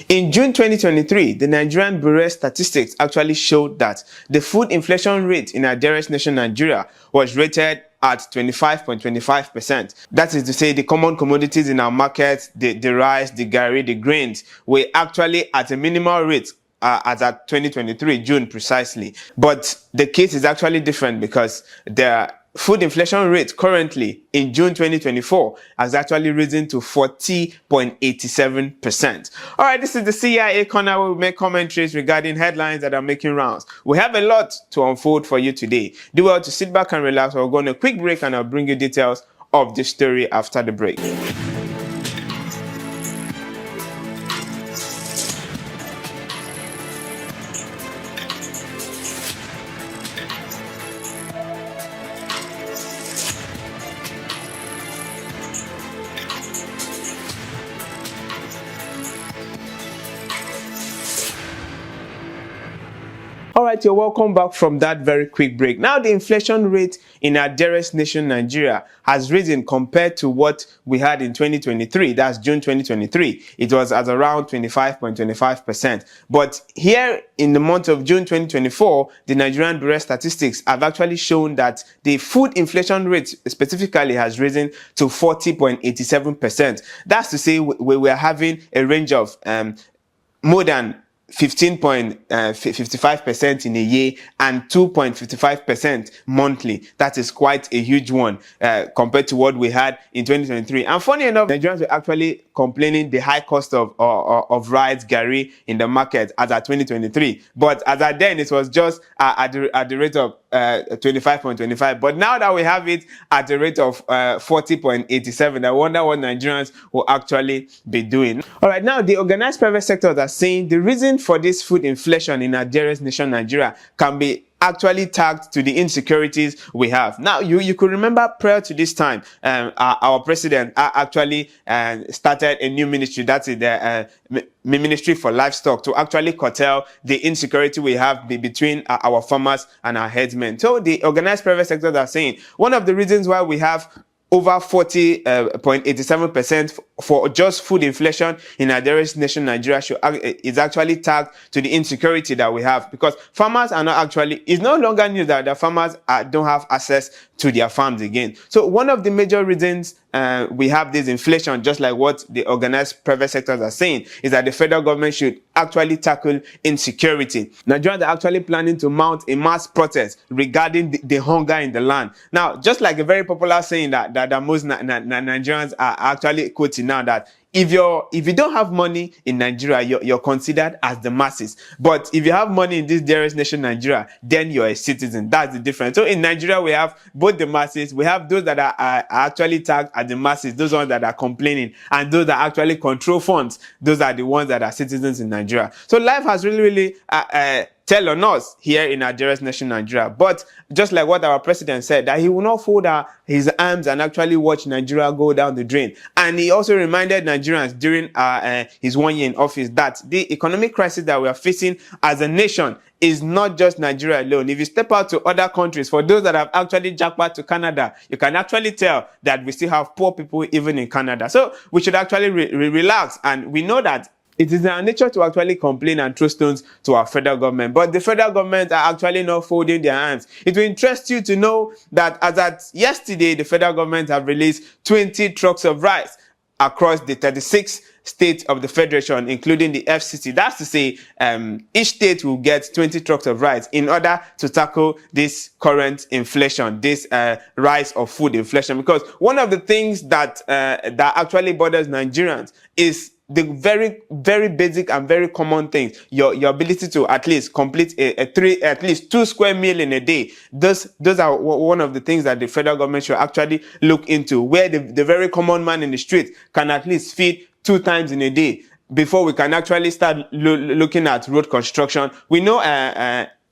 In June 2023, the Nigerian Bureau of Statistics actually showed that the food inflation rate in our dearest nation, Nigeria, was rated at 25.25%. That is to say, the common commodities in our market, the rice, the garri, the grains, were actually at a minimal rate as at 2023, June precisely. But the case is actually different because the food inflation rate currently in June 2024 has actually risen to 40.87%. All right, this is the CIA corner where we make commentaries regarding headlines that are making rounds. We have a lot to unfold for you today. Do well to sit back and relax. We'll go on a quick break and I'll bring you details of the story after the break. All right, you're welcome back from that very quick break. Now, the inflation rate in our dearest nation, Nigeria, has risen compared to what we had in 2023. That's June 2023. It was at around 25.25%. But here in the month of June 2024, the Nigerian Bureau of Statistics have actually shown that the food inflation rate specifically has risen to 40.87%. That's to say we were having a range of more than 15.55% in a year and 2.55% monthly. That is quite a huge one compared to what we had in 2023. And funny enough, Nigerians were actually complaining the high cost of rice, garri in the market as at 2023. But as at then, it was just at the rate of 25.25. But now that we have it at the rate of 40.87, I wonder what Nigerians will actually be doing. All right, now the organized private sectors are saying the reason for this food inflation in our dearest nation, Nigeria, can be actually tagged to the insecurities we have. Now, you could remember prior to this time, our president actually started a new ministry, that's the Ministry for Livestock, to actually curtail the insecurity we have between our farmers and our herdsmen. So the organized private sectors are saying one of the reasons why we have over 40.87% for just food inflation in our dearest nation, Nigeria, is actually tagged to the insecurity that we have, because farmers are not actually, it's no longer news that the farmers don't have access to their farms again. So one of the major reasons we have this inflation, just like what the organized private sectors are saying, is that the federal government should actually tackle insecurity. Nigerians are actually planning to mount a mass protest regarding the hunger in the land. Now, just like a very popular saying that most Nigerians are actually quoting now, that if you don't have money in Nigeria, you're considered as the masses. But if you have money in this dearest nation, Nigeria, then you're a citizen. That's the difference. So in Nigeria, we have both the masses. We have those that are actually tagged as the masses, those ones that are complaining, and those that actually control funds. Those are the ones that are citizens in Nigeria. So life has really tell on us here in our dearest nation, Nigeria. But just like what our president said, that he will not fold his arms and actually watch Nigeria go down the drain. And he also reminded Nigerians during his 1 year in office that the economic crisis that we are facing as a nation is not just Nigeria alone. If you step out to other countries, for those that have actually jackpot to Canada, you can actually tell that we still have poor people even in Canada. So we should actually relax. And we know that it is in our nature to actually complain and throw stones to our federal government. But the federal government are actually not folding their hands. It will interest you to know that as at yesterday, the federal government have released 20 trucks of rice across the 36 states of the federation, including the FCT. That's to say, each state will get 20 trucks of rice in order to tackle this current inflation, this rise of food inflation. Because one of the things that actually bothers Nigerians is the very, very basic and very common things. Your ability to at least complete at least 2 square meals in a day. Those are one of the things that the federal government should actually look into, where the very common man in the street can at least feed 2 times in a day before we can actually start looking at road construction. We know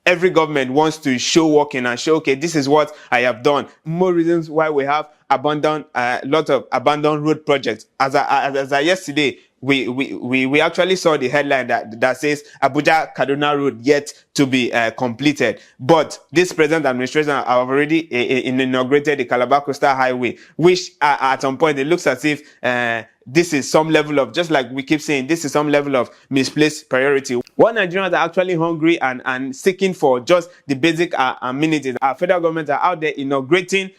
every government wants to show working and show, okay, this is what I have done. More reasons why we have lot of abandoned road projects. As I yesterday, we actually saw the headline that says Abuja Kaduna Road yet to be completed. But this present administration have already inaugurated the Calabar Coastal Highway, which at some point it looks as if this is some level of, just like we keep saying, this is some level of misplaced priority. What Nigerians are actually hungry and seeking for just the basic amenities. Our federal government are out there inaugurating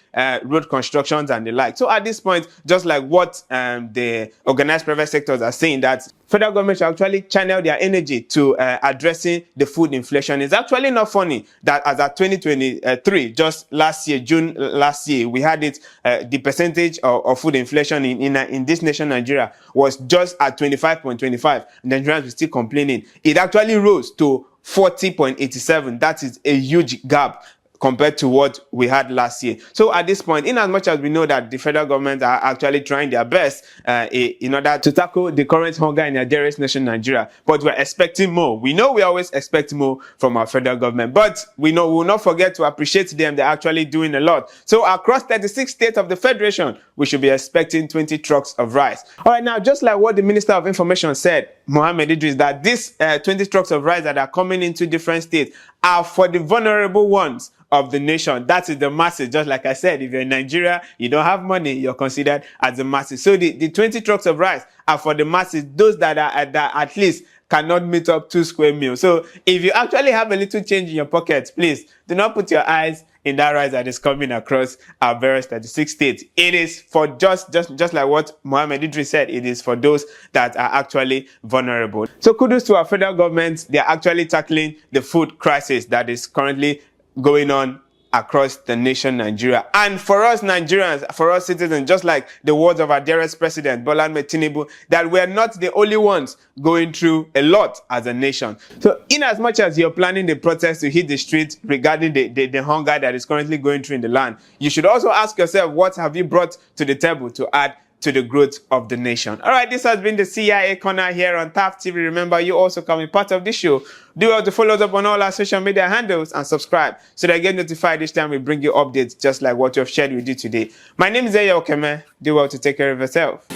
road constructions and the like. So at this point, just like what the organized private sectors are saying, that federal government should actually channel their energy to addressing the food inflation. It's actually not funny that as at 2023, just last year, June last year, we had it, the percentage of food inflation in this nation, Nigeria, was just at 25.25. Nigerians were still complaining. It actually rose to 40.87. That is a huge gap compared to what we had last year. So at this point, in as much as we know that the federal government are actually trying their best in order to tackle the current hunger in the dearest nation, Nigeria, but we're expecting more. We know we always expect more from our federal government, but we know we will not forget to appreciate them. They're actually doing a lot. So across 36 states of the federation, we should be expecting 20 trucks of rice. All right, now, just like what the Minister of Information said, Mohammed Idris, that these 20 trucks of rice that are coming into different states are for the vulnerable ones of the nation. That is the masses. Just like I said, if you're in Nigeria, you don't have money, you're considered as the masses. So the 20 trucks of rice are for the masses, those that at least cannot meet up 2 square meals. So if you actually have a little change in your pocket, please do not put your eyes in that rice that is coming across our various 36 states. It is for just like what Mohammed Idris said, it is for those that are actually vulnerable. So kudos to our federal government. They are actually tackling the food crisis that is currently going on across the nation, Nigeria. And for us Nigerians, for us citizens, just like the words of our dearest president, Bola Ahmed Tinubu, that we're not the only ones going through a lot as a nation. So in as much as you're planning the protest to hit the streets regarding the hunger that is currently going through in the land, you should also ask yourself, what have you brought to the table to add to the growth of the nation? All right, this has been the CIA Corner here on TAF TV. Remember, you also can be part of this show. Do well to follow us up on all our social media handles and subscribe so that you get notified each time we bring you updates just like what we have shared with you today. My name is Eya Okeme. Do well to take care of yourself.